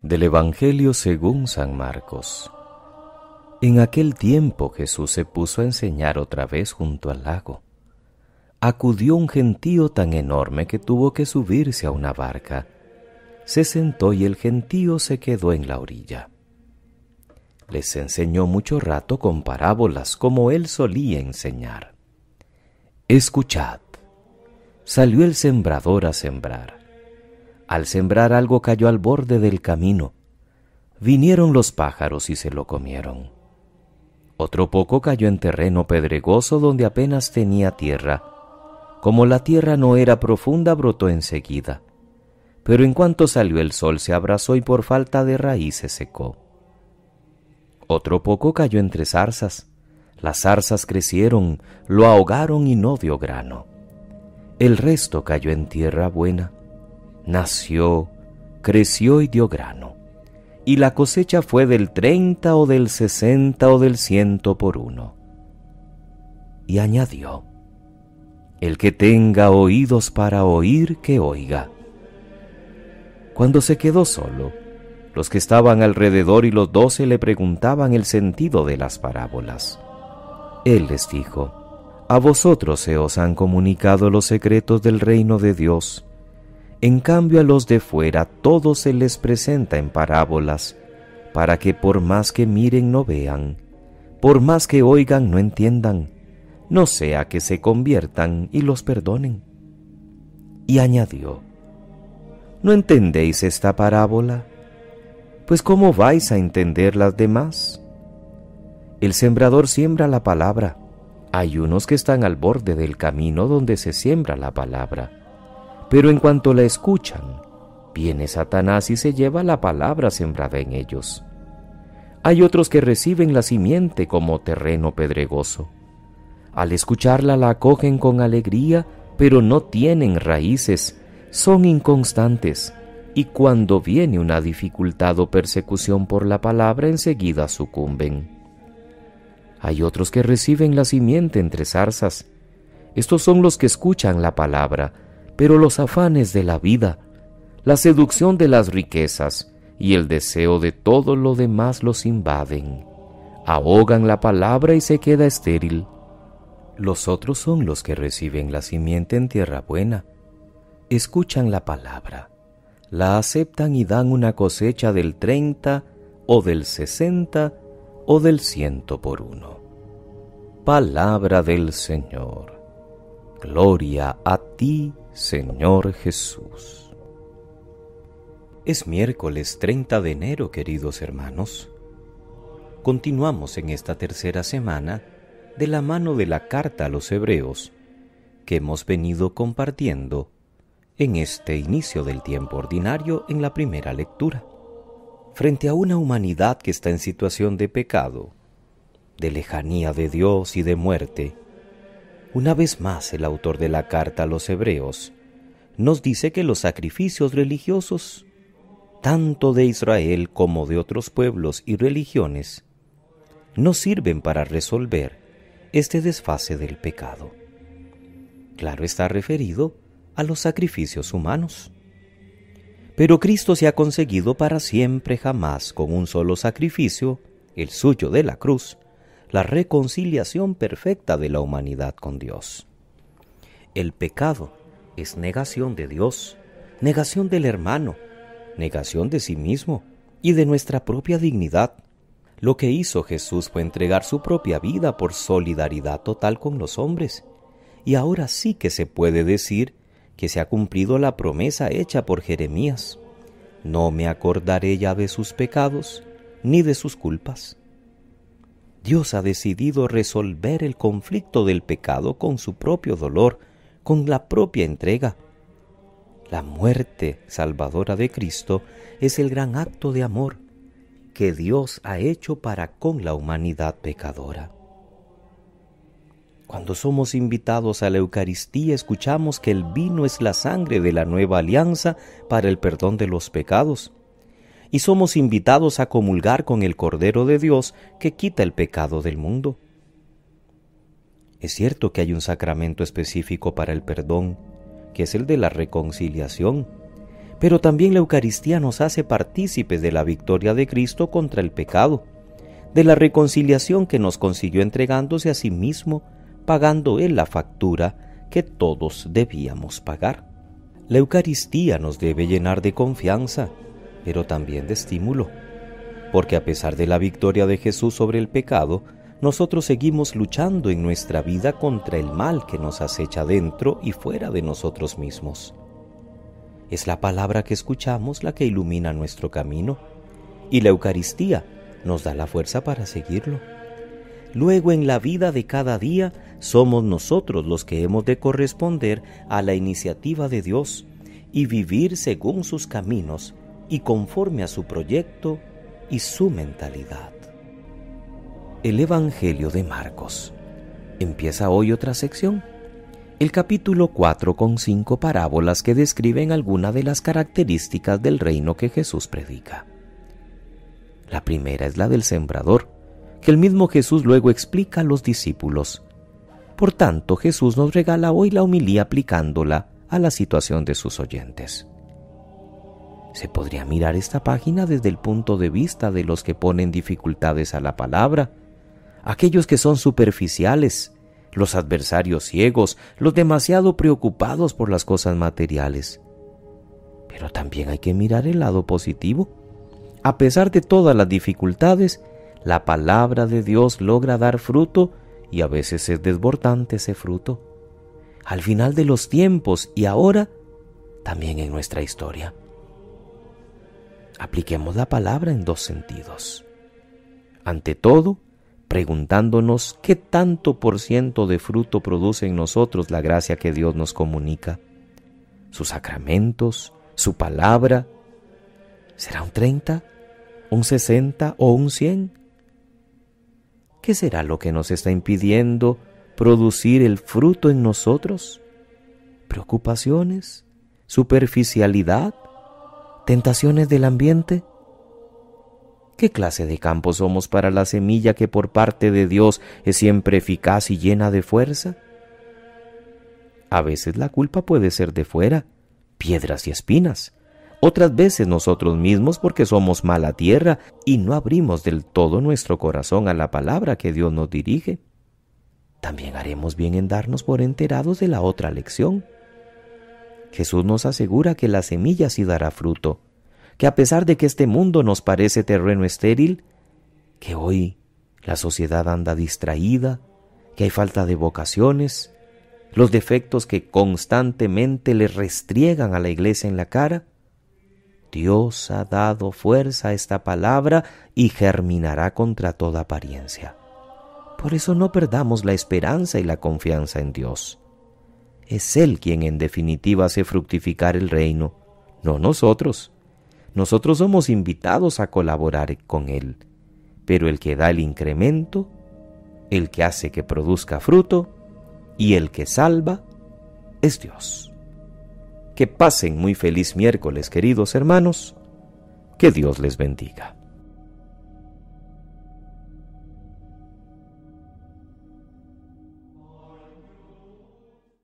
Del Evangelio según San Marcos. En aquel tiempo Jesús se puso a enseñar otra vez junto al lago. Acudió un gentío tan enorme que tuvo que subirse a una barca. Se sentó y el gentío se quedó en la orilla. Les enseñó mucho rato con parábolas como él solía enseñar. Escuchad. Salió el sembrador a sembrar. Al sembrar algo cayó al borde del camino. Vinieron los pájaros y se lo comieron. Otro poco cayó en terreno pedregoso donde apenas tenía tierra. Como la tierra no era profunda, brotó enseguida. Pero en cuanto salió el sol se abrasó y por falta de raíz se secó. Otro poco cayó entre zarzas. Las zarzas crecieron, lo ahogaron y no dio grano. El resto cayó en tierra buena. Nació, creció y dio grano. Y la cosecha fue del 30 o del 60 o del 100 por uno. Y añadió: el que tenga oídos para oír, que oiga. Cuando se quedó solo, los que estaban alrededor y los 12 le preguntaban el sentido de las parábolas. Él les dijo: a vosotros se os han comunicado los secretos del reino de Dios. En cambio a los de fuera todo se les presenta en parábolas, para que por más que miren no vean, por más que oigan no entiendan, no sea que se conviertan y los perdonen. Y añadió: ¿no entendéis esta parábola? Pues ¿cómo vais a entender las demás? El sembrador siembra la palabra. Hay unos que están al borde del camino donde se siembra la palabra. Pero en cuanto la escuchan, viene Satanás y se lleva la palabra sembrada en ellos. Hay otros que reciben la simiente como terreno pedregoso. Al escucharla la acogen con alegría, pero no tienen raíces, son inconstantes, y cuando viene una dificultad o persecución por la palabra, enseguida sucumben. Hay otros que reciben la simiente entre zarzas. Estos son los que escuchan la palabra, pero los afanes de la vida, la seducción de las riquezas y el deseo de todo lo demás los invaden, ahogan la palabra y se queda estéril. Los otros son los que reciben la simiente en tierra buena, escuchan la palabra, la aceptan y dan una cosecha del 30 o del 60 o del 100 por uno. Palabra del Señor. Gloria a ti, Señor Jesús. Es miércoles 30 de enero, queridos hermanos. Continuamos en esta tercera semana de la mano de la carta a los Hebreos que hemos venido compartiendo en este inicio del tiempo ordinario en la primera lectura. Frente a una humanidad que está en situación de pecado, de lejanía de Dios y de muerte, una vez más el autor de la carta a los Hebreos nos dice que los sacrificios religiosos, tanto de Israel como de otros pueblos y religiones, no sirven para resolver este desfase del pecado. Claro, está referido a los sacrificios humanos. Pero Cristo se ha conseguido para siempre jamás con un solo sacrificio, el suyo de la cruz, la reconciliación perfecta de la humanidad con Dios. El pecado es negación de Dios, negación del hermano, negación de sí mismo y de nuestra propia dignidad. Lo que hizo Jesús fue entregar su propia vida por solidaridad total con los hombres. Y ahora sí que se puede decir que se ha cumplido la promesa hecha por Jeremías: no me acordaré ya de sus pecados ni de sus culpas. Dios ha decidido resolver el conflicto del pecado con su propio dolor, con la propia entrega. La muerte salvadora de Cristo es el gran acto de amor que Dios ha hecho para con la humanidad pecadora. Cuando somos invitados a la Eucaristía, escuchamos que el vino es la sangre de la nueva alianza para el perdón de los pecados. Y somos invitados a comulgar con el Cordero de Dios que quita el pecado del mundo. Es cierto que hay un sacramento específico para el perdón, que es el de la reconciliación, Pero también la Eucaristía nos hace partícipes de la victoria de Cristo contra el pecado, de la reconciliación que nos consiguió entregándose a sí mismo, pagando Él la factura que todos debíamos pagar. La Eucaristía nos debe llenar de confianza, pero también de estímulo, porque a pesar de la victoria de Jesús sobre el pecado, nosotros seguimos luchando en nuestra vida contra el mal que nos acecha dentro y fuera de nosotros mismos. Es la palabra que escuchamos la que ilumina nuestro camino, y la Eucaristía nos da la fuerza para seguirlo. Luego, en la vida de cada día, somos nosotros los que hemos de corresponder a la iniciativa de Dios y vivir según sus caminos y conforme a su proyecto y su mentalidad. El Evangelio de Marcos. Empieza hoy otra sección. El capítulo 4 con 5 parábolas que describen algunas de las características del reino que Jesús predica. La primera es la del sembrador, que el mismo Jesús luego explica a los discípulos. Por tanto, Jesús nos regala hoy la homilía aplicándola a la situación de sus oyentes. Se podría mirar esta página desde el punto de vista de los que ponen dificultades a la palabra, aquellos que son superficiales, los adversarios ciegos, los demasiado preocupados por las cosas materiales. Pero también hay que mirar el lado positivo. A pesar de todas las dificultades, la palabra de Dios logra dar fruto y a veces es desbordante ese fruto. Al final de los tiempos y ahora, también en nuestra historia. Apliquemos la palabra en dos sentidos. Ante todo, preguntándonos qué tanto por ciento de fruto produce en nosotros la gracia que Dios nos comunica. Sus sacramentos, su palabra. ¿Será un 30, un 60 o un 100? ¿Qué será lo que nos está impidiendo producir el fruto en nosotros? ¿Preocupaciones? ¿Superficialidad? ¿Tentaciones del ambiente? ¿Qué clase de campo somos para la semilla que por parte de Dios es siempre eficaz y llena de fuerza? A veces la culpa puede ser de fuera, piedras y espinas. Otras veces nosotros mismos porque somos mala tierra y no abrimos del todo nuestro corazón a la palabra que Dios nos dirige. También haremos bien en darnos por enterados de la otra lección. Jesús nos asegura que la semilla sí dará fruto, que a pesar de que este mundo nos parece terreno estéril, que hoy la sociedad anda distraída, que hay falta de vocaciones, los defectos que constantemente le restriegan a la iglesia en la cara, Dios ha dado fuerza a esta palabra y germinará contra toda apariencia. Por eso no perdamos la esperanza y la confianza en Dios. Es Él quien en definitiva hace fructificar el reino, no nosotros. Nosotros somos invitados a colaborar con Él, pero el que da el incremento, el que hace que produzca fruto y el que salva es Dios. Que pasen muy feliz miércoles, queridos hermanos. Que Dios les bendiga.